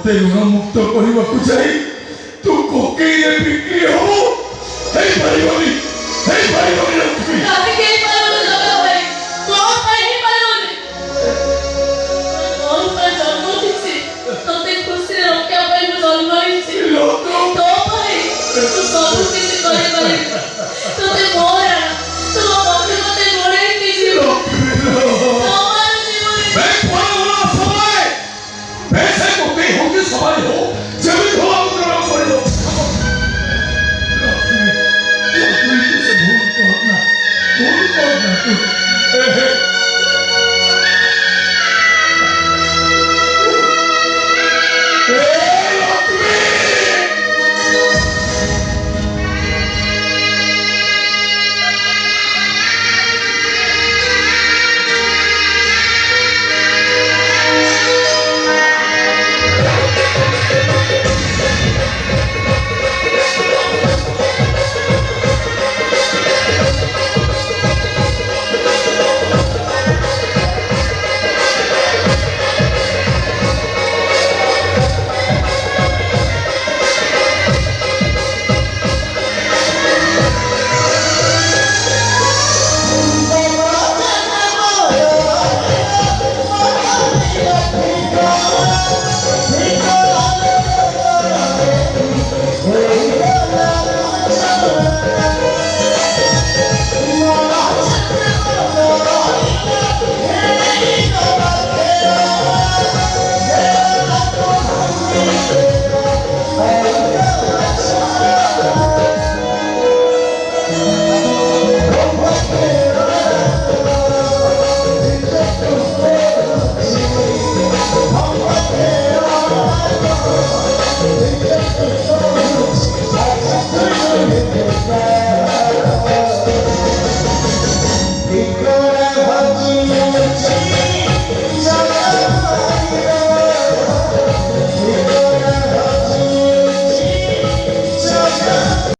ତତେ ଋଣ ମୁକ୍ତ କରିବାକୁ ଯାଇ ତୁ କୋକେଇରେ ବିକ୍ରି ହବୁ ହେଇପାରିବନି ଲକ୍ଷ୍ମୀ। କାହିଁକି ହେଇପାରିବନି ଜଗା ଭାଇ? କଣ ପାଇଁ ହେଇପାରିବନି? ମୋର ପାଇଁ ଜନ୍ମ ହେଇଛି, ତତେ ଖୁସିରେ ରଖିବା ପାଇଁ ମୁଁ ଜନ୍ମ ହେଇଛି। ତୋ ପାଇଁ ମୁଁ ସବୁ କିଛି କରିପାରିବି। ତତେ ମୋ ରାଣ, ତୁ ମୋ ବନ୍ଧୁ ମତେ ଗୋଡ଼େଇ ନେଇଯିବୁ। ତମର ଜୀବନ সবাই হো যেমনি হো আমাকে গ্রহণ করে দাও। লক্ষ্মী তুই ভুল কর না তুই। Yeah.